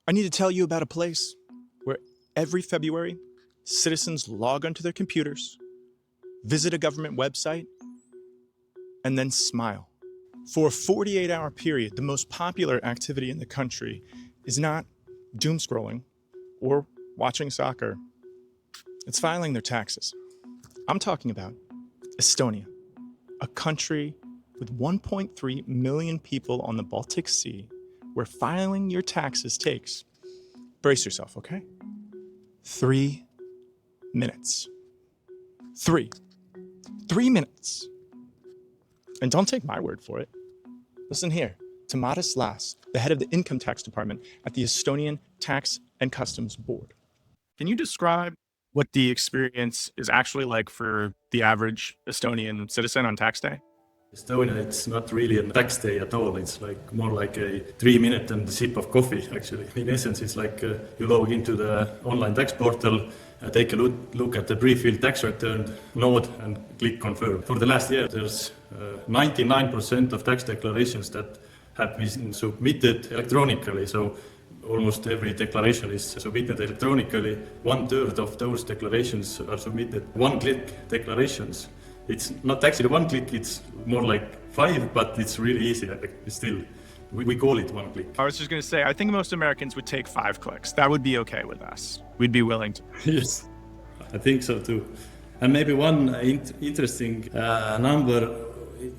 I need to tell you about a place where every February, citizens log onto their computers, visit a government website, and then smile. For a 48-hour period, the most popular activity in the country is not doom scrolling or watching soccer. It's filing their taxes. I'm talking about Estonia, a country with 1.3 million people on the Baltic Sea, where filing your taxes takes, brace yourself, okay? 3 minutes. 3 minutes. And don't take my word for it. Listen here to Madis Laas, the head of the income tax department at the Estonian Tax and Customs Board. Can you describe what the experience is actually like for the average Estonian citizen on tax day? Estonia, it's not really a tax day at all. It's like more like a 3 minute and a sip of coffee, actually. In essence, it's like you log into the online tax portal, take a look at the pre-filled tax return, node, and click confirm. For the last year, there's 99% of tax declarations that have been submitted electronically. So almost every declaration is submitted electronically. 1/3 of those declarations are submitted one-click declarations. It's not actually one click, it's more like 5, but it's really easy. Still, we call it one click. I was just going to say, I think most Americans would take 5 clicks. That would be okay with us. We'd be willing to. Yes, I think so too. And maybe one interesting number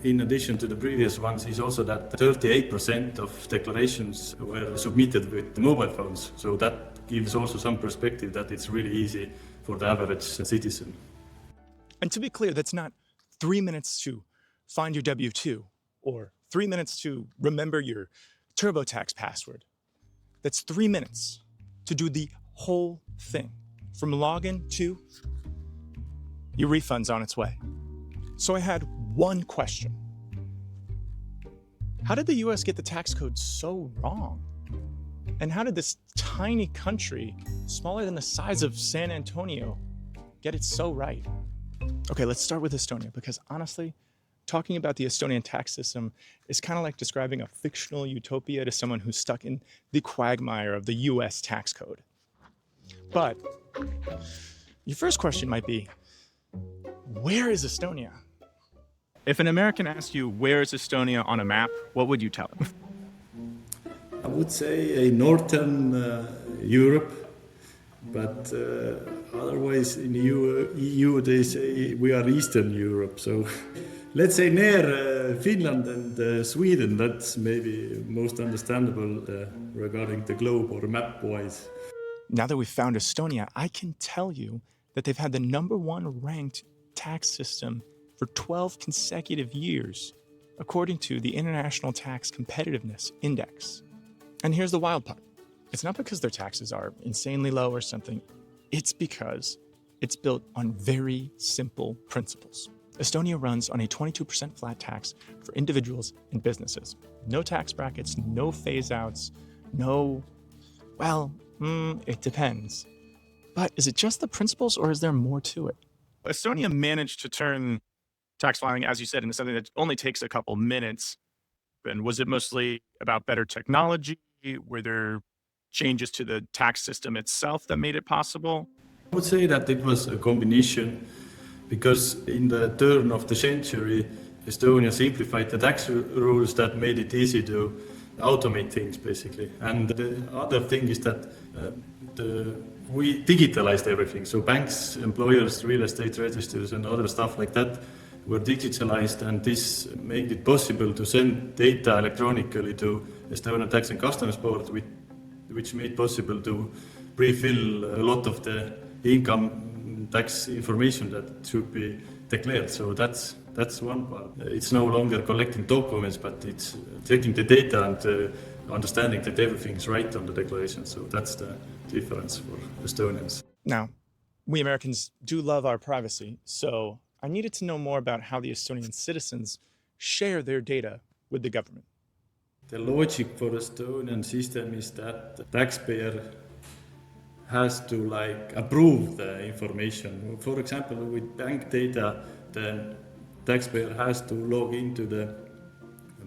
in addition to the previous ones is also that 38% of declarations were submitted with mobile phones. So that gives also some perspective that it's really easy for the average citizen. And to be clear, that's not 3 minutes to find your W-2 or 3 minutes to remember your TurboTax password. That's 3 minutes to do the whole thing, from login to your refund's on its way. So I had one question. How did the US get the tax code so wrong? And how did this tiny country, smaller than the size of San Antonio, get it so right? Okay, let's start with Estonia, because honestly, talking about the Estonian tax system is kind of like describing a fictional utopia to someone who's stuck in the quagmire of the US tax code. But your first question might be, where is Estonia? If an American asked you, where is Estonia on a map, what would you tell them? I would say a northern Europe, but otherwise in EU they say we are Eastern Europe. So let's say near Finland and Sweden. That's maybe most understandable regarding the globe or map-wise. Now that we've found Estonia, I can tell you that they've had the #1 ranked tax system for 12 consecutive years, according to the International Tax Competitiveness Index. And here's the wild part. It's not because their taxes are insanely low or something. It's because it's built on very simple principles. Estonia runs on a 22% flat tax for individuals and businesses. No tax brackets, no phase-outs, no, well, it depends. But is it just the principles or is there more to it? Estonia managed to turn tax filing, as you said, into something that only takes a couple minutes. And was it mostly about better technology? Were there changes to the tax system itself that made it possible? I would say that it was a combination, because in the turn of the century, Estonia simplified the tax rules that made it easy to automate things, basically. And the other thing is that we digitalized everything. So banks, employers, real estate registers, and other stuff like that were digitalized, and this made it possible to send data electronically to Estonian Tax and Customs Board, which made possible to pre-fill a lot of the income tax information that should be declared. So that's one part. It's no longer collecting documents, but it's taking the data and understanding that everything's right on the declaration. So that's the difference for Estonians. Now, we Americans do love our privacy, so I needed to know more about how the Estonian citizens share their data with the government. The logic for Estonian system is that the taxpayer has to approve the information. For example, with bank data, the taxpayer has to log into the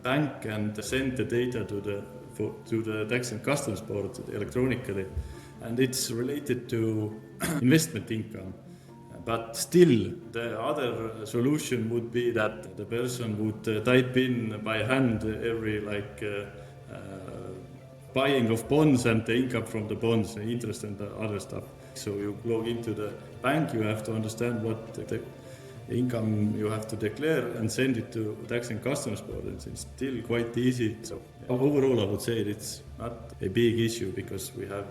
bank and send the data to the to the Tax and Customs Board electronically, and it's related to investment income. But still, the other solution would be that the person would type in by hand every buying of bonds and the income from the bonds, the interest and the other stuff. So you log into the bank, you have to understand what the income you have to declare and send it to Tax and Customs Board. And it's still quite easy. So overall, I would say it's not a big issue because we have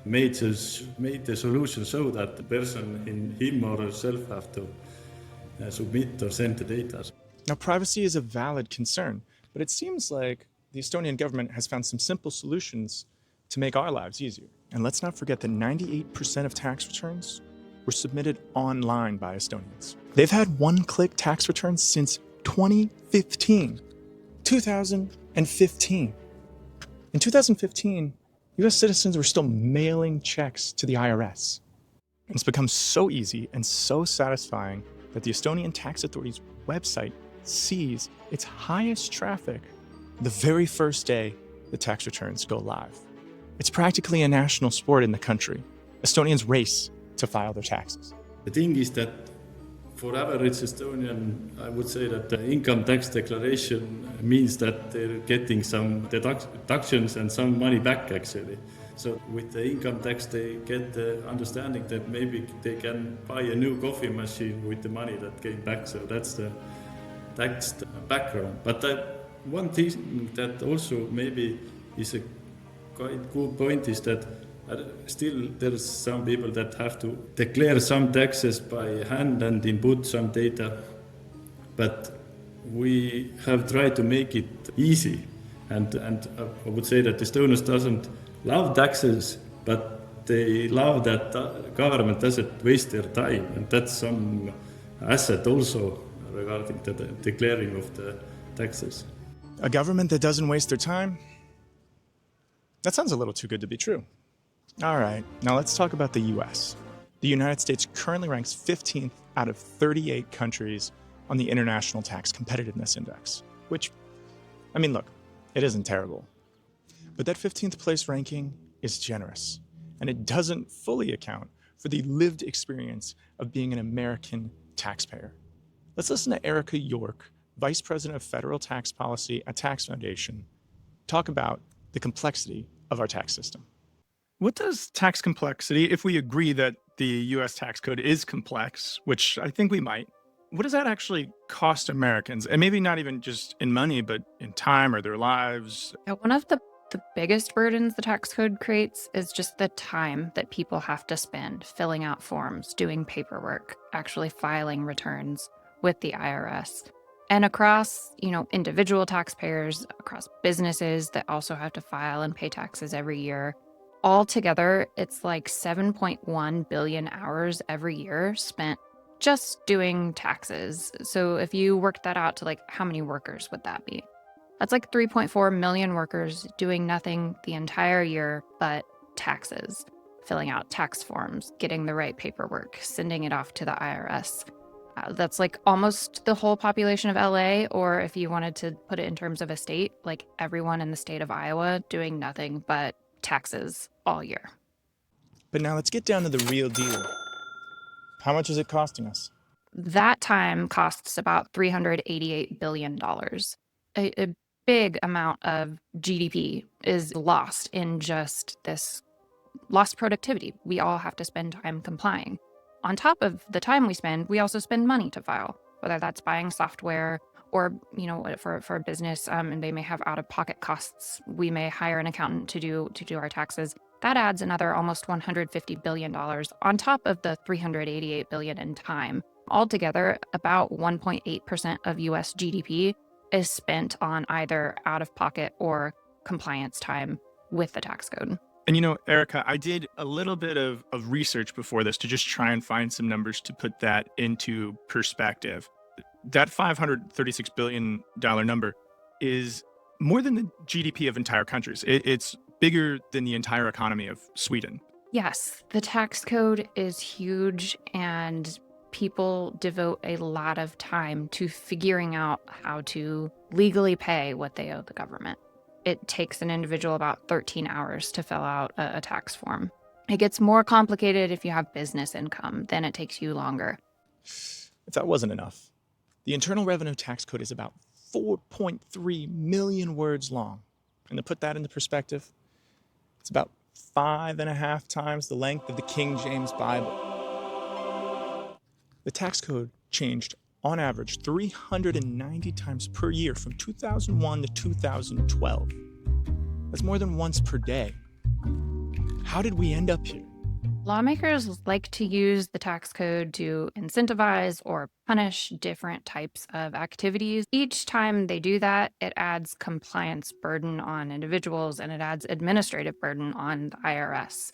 made the solution so that the person in him or herself have to submit or send the data. Now, privacy is a valid concern, but it seems like the Estonian government has found some simple solutions to make our lives easier. And let's not forget that 98% of tax returns were submitted online by Estonians. They've had one-click tax returns since 2015. 2015. In 2015, US citizens were still mailing checks to the IRS. It's become so easy and so satisfying that the Estonian Tax Authority's website sees its highest traffic the very first day the tax returns go live. It's practically a national sport in the country. Estonians race to file their taxes. The thing is that for average Estonian, I would say that the income tax declaration means that they're getting some deductions and some money back actually. So with the income tax, they get the understanding that maybe they can buy a new coffee machine with the money that came back. So that's the background. But one thing that also maybe is a quite good point is that still there's some people that have to declare some taxes by hand and input some data. But we have tried to make it easy. And I would say that Estonians doesn't love taxes, but they love that government doesn't waste their time. And that's some asset also regarding the declaring of the taxes. A government that doesn't waste their time? That sounds a little too good to be true. All right, now let's talk about the US. The United States currently ranks 15th out of 38 countries on the International Tax Competitiveness Index, which, I mean, look, it isn't terrible. But that 15th place ranking is generous, and it doesn't fully account for the lived experience of being an American taxpayer. Let's listen to Erica York, Vice President of Federal Tax Policy at Tax Foundation, talk about the complexity of our tax system. What does tax complexity, if we agree that the US tax code is complex, which I think we might, what does that actually cost Americans? And maybe not even just in money, but in time or their lives? One of the biggest burdens the tax code creates is just the time that people have to spend filling out forms, doing paperwork, actually filing returns with the IRS. And across, individual taxpayers, across businesses that also have to file and pay taxes every year, altogether, it's like 7.1 billion hours every year spent just doing taxes. So if you work that out to how many workers would that be? That's like 3.4 million workers doing nothing the entire year but taxes, filling out tax forms, getting the right paperwork, sending it off to the IRS. That's like almost the whole population of LA, or if you wanted to put it in terms of a state, like everyone in the state of Iowa doing nothing but taxes all year. But now let's get down to the real deal. How much is it costing us? That time costs about $388 billion. A big amount of GDP is lost in just this lost productivity. We all have to spend time complying. On top of the time we spend, we also spend money to file, whether that's buying software or, for a business, and they may have out-of-pocket costs. We may hire an accountant to do our taxes. That adds another almost $150 billion on top of the $388 billion in time. Altogether, about 1.8% of US GDP is spent on either out-of-pocket or compliance time with the tax code. And Erica, I did a little bit of research before this to just try and find some numbers to put that into perspective. That $536 billion number is more than the GDP of entire countries. It's bigger than the entire economy of Sweden. Yes, the tax code is huge, and people devote a lot of time to figuring out how to legally pay what they owe the government. it takes an individual about 13 hours to fill out a tax form. It gets more complicated if you have business income, then it takes you longer. If that wasn't enough, the Internal Revenue Tax Code is about 4.3 million words long. And to put that into perspective, it's about 5.5 times the length of the King James Bible. The tax code changed on average 390 times per year from 2001 to 2012. That's more than once per day. How did we end up here? Lawmakers like to use the tax code to incentivize or punish different types of activities. Each time they do that, it adds compliance burden on individuals and it adds administrative burden on the IRS.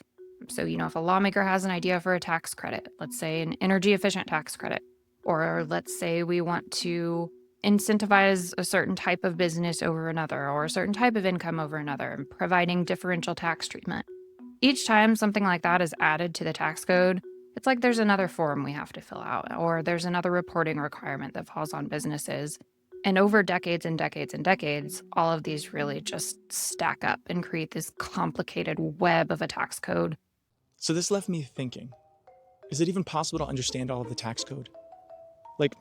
So, if a lawmaker has an idea for a tax credit, let's say an energy efficient tax credit, or let's say we want to incentivize a certain type of business over another or a certain type of income over another, and providing differential tax treatment. Each time something like that is added to the tax code, it's like there's another form we have to fill out, or there's another reporting requirement that falls on businesses. And over decades and decades and decades, all of these really just stack up and create this complicated web of a tax code. So this left me thinking, is it even possible to understand all of the tax code? Like,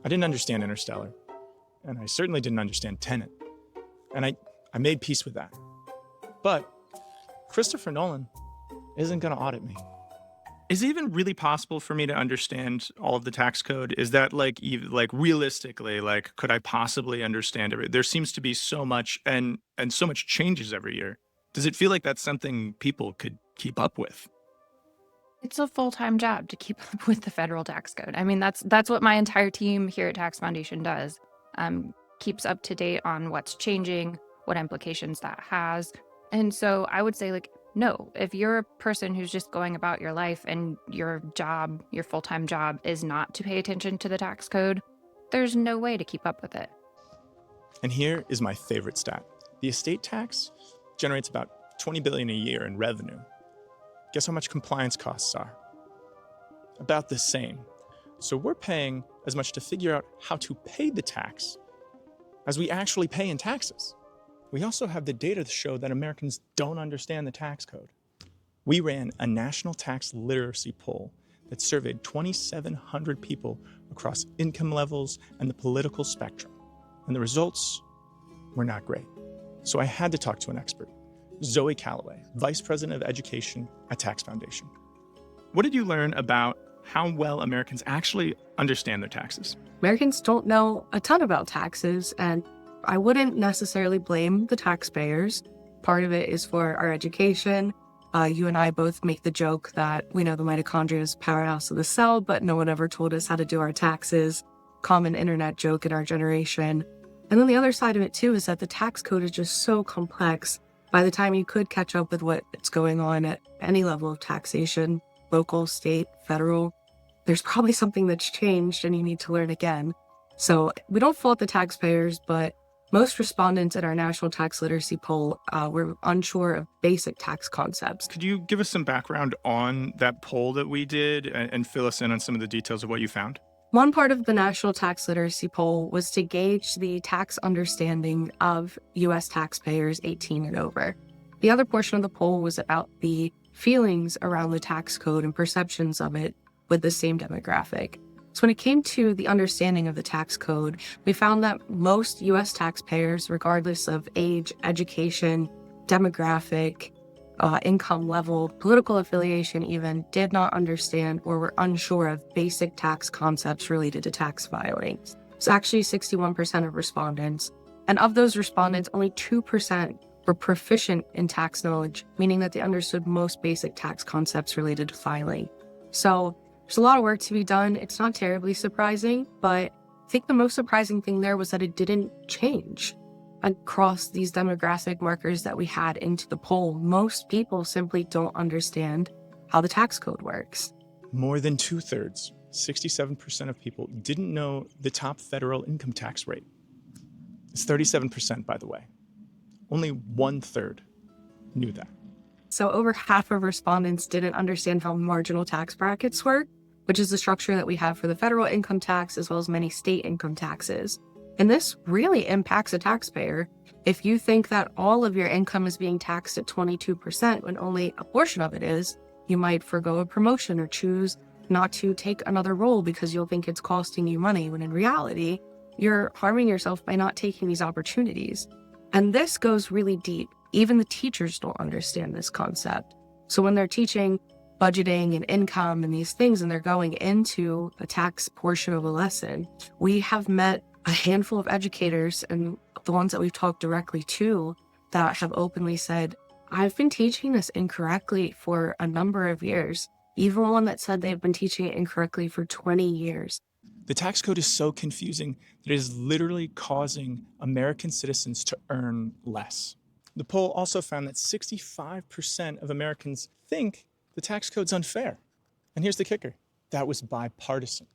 I didn't understand Interstellar, and I certainly didn't understand Tenet. And I made peace with that. But Christopher Nolan isn't going to audit me. Is it even really possible for me to understand all of the tax code? Is that realistically, could I possibly understand it? There seems to be so much and so much changes every year. Does it feel like that's something people could keep up with? It's a full-time job to keep up with the federal tax code. I mean, that's what my entire team here at Tax Foundation does. Keeps up to date on what's changing, what implications that has. And so I would say, no, if you're a person who's just going about your life and your job, your full-time job is not to pay attention to the tax code, there's no way to keep up with it. And here is my favorite stat. The estate tax generates about $20 billion a year in revenue. Guess how much compliance costs are? About the same. So we're paying as much to figure out how to pay the tax as we actually pay in taxes. We also have the data to show that Americans don't understand the tax code. We ran a national tax literacy poll that surveyed 2,700 people across income levels and the political spectrum. And the results were not great. So I had to talk to an expert, Zoe Callaway, Vice President of Education at Tax Foundation. What did you learn about how well Americans actually understand their taxes? Americans don't know a ton about taxes, and I wouldn't necessarily blame the taxpayers. Part of it is for our education. You and I both make the joke that we know the mitochondria is powerhouse of the cell, but no one ever told us how to do our taxes. Common internet joke in our generation. And then the other side of it too is that the tax code is just so complex. By the time you could catch up with what's going on at any level of taxation, local, state, federal, there's probably something that's changed and you need to learn again. So we don't fault the taxpayers, but most respondents in our national tax literacy poll were unsure of basic tax concepts. Could you give us some background on that poll that we did and fill us in on some of the details of what you found? One part of the national tax literacy poll was to gauge the tax understanding of U.S. taxpayers 18 and over. The other portion of the poll was about the feelings around the tax code and perceptions of it with the same demographic. So when it came to the understanding of the tax code, we found that most U.S. taxpayers, regardless of age, education, demographic, income level, political affiliation even, did not understand or were unsure of basic tax concepts related to tax filings. It's actually 61% of respondents. And of those respondents, only 2% were proficient in tax knowledge, meaning that they understood most basic tax concepts related to filing. So there's a lot of work to be done. It's not terribly surprising, but I think the most surprising thing there was that it didn't change across these demographic markers that we had into the poll. Most people simply don't understand how the tax code works. More than 2/3, 67% of people didn't know the top federal income tax rate. It's 37%, by the way. Only 1/3 knew that. So over half of respondents didn't understand how marginal tax brackets work, which is the structure that we have for the federal income tax as well as many state income taxes. And this really impacts a taxpayer. If you think that all of your income is being taxed at 22% when only a portion of it is, you might forgo a promotion or choose not to take another role because you'll think it's costing you money, when in reality, you're harming yourself by not taking these opportunities. And this goes really deep. Even the teachers don't understand this concept. So when they're teaching budgeting and income and these things, and they're going into a tax portion of a lesson, we have met a handful of educators, and the ones that we've talked directly to, that have openly said, I've been teaching this incorrectly for a number of years. Even one that said they've been teaching it incorrectly for 20 years. The tax code is so confusing that it is literally causing American citizens to earn less. The poll also found that 65% of Americans think the tax code's unfair. And here's the kicker. That was bipartisan.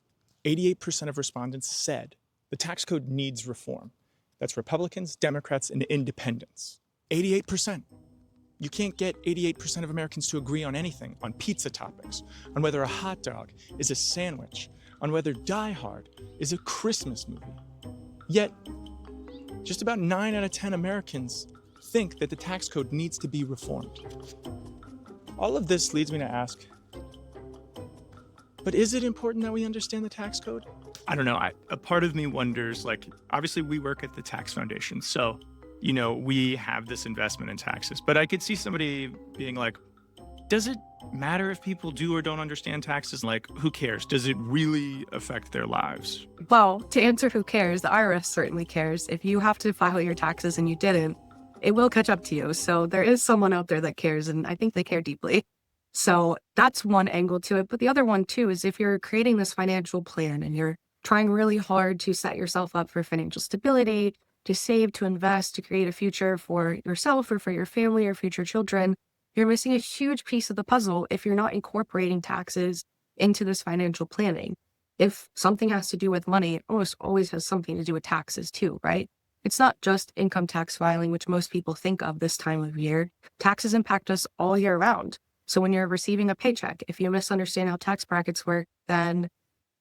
88% of respondents said the tax code needs reform. That's Republicans, Democrats, and independents. 88%. You can't get 88% of Americans to agree on anything, on pizza toppings, on whether a hot dog is a sandwich, on whether Die Hard is a Christmas movie. Yet, just about 9 out of 10 Americans think that the tax code needs to be reformed. All of this leads me to ask, but is it important that we understand the tax code? I don't know. A part of me wonders, like, obviously we work at the Tax Foundation, so, you know, we have this investment in taxes. But I could see somebody being like, does it matter if people do or don't understand taxes? Like, who cares? Does it really affect their lives? Well, to answer who cares, the IRS certainly cares. If you have to file your taxes and you didn't, it will catch up to you. So there is someone out there that cares, and I think they care deeply. So that's one angle to it. But the other one, too, is if you're creating this financial plan and you're trying really hard to set yourself up for financial stability, to save, to invest, to create a future for yourself or for your family or future children, you're missing a huge piece of the puzzle if you're not incorporating taxes into this financial planning. If something has to do with money, it almost always has something to do with taxes too, right? It's not just income tax filing, which most people think of this time of year. Taxes impact us all year round. So when you're receiving a paycheck, if you misunderstand how tax brackets work, then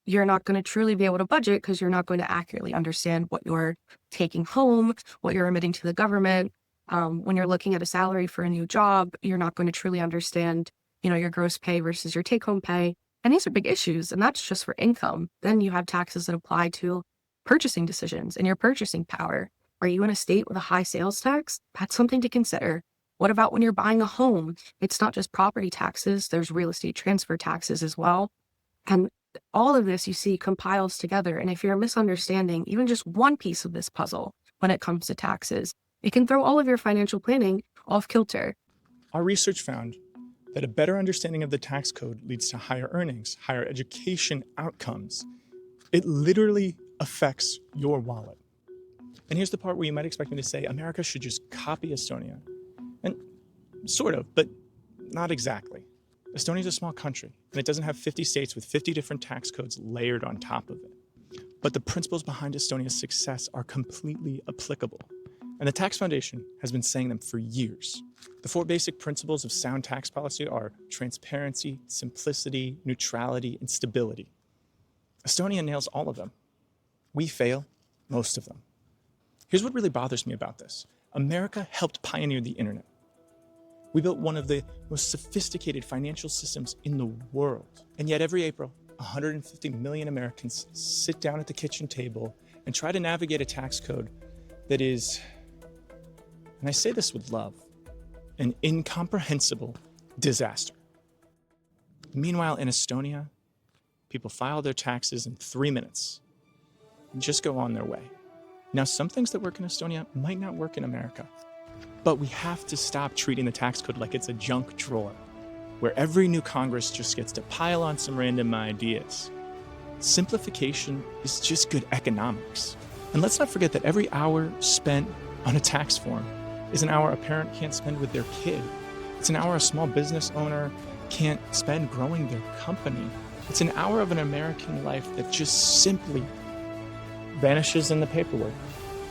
you're not going to truly be able to budget because you're not going to accurately understand what you're taking home, what you're remitting to the government. When you're looking at a salary for a new job, you're not going to truly understand, your gross pay versus your take-home pay. And these are big issues, and that's just for income. Then you have taxes that apply to purchasing decisions and your purchasing power. Are you in a state with a high sales tax? That's something to consider. What about when you're buying a home? It's not just property taxes, there's real estate transfer taxes as well. And all of this, you see, compiles together. And if you're misunderstanding even just one piece of this puzzle when it comes to taxes, it can throw all of your financial planning off kilter. Our research found that a better understanding of the tax code leads to higher earnings, higher education outcomes. It literally affects your wallet. And here's the part where you might expect me to say America should just copy Estonia. And sort of, but not exactly. Estonia is a small country, and it doesn't have 50 states with 50 different tax codes layered on top of it. But the principles behind Estonia's success are completely applicable. And the Tax Foundation has been saying them for years. The 4 basic principles of sound tax policy are transparency, simplicity, neutrality, and stability. Estonia nails all of them. We fail most of them. Here's what really bothers me about this. America helped pioneer the internet. We built one of the most sophisticated financial systems in the world. And yet every April, 150 million Americans sit down at the kitchen table and try to navigate a tax code that is, and I say this with love, an incomprehensible disaster. Meanwhile, in Estonia, people file their taxes in 3 minutes and just go on their way. Now, some things that work in Estonia might not work in America, but we have to stop treating the tax code like it's a junk drawer, where every new Congress just gets to pile on some random ideas. Simplification is just good economics. And let's not forget that every hour spent on a tax form is an hour a parent can't spend with their kid. It's an hour a small business owner can't spend growing their company. It's an hour of an American life that just simply vanishes in the paperwork.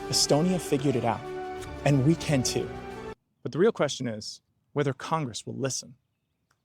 Estonia figured it out, and we can too. But the real question is whether Congress will listen.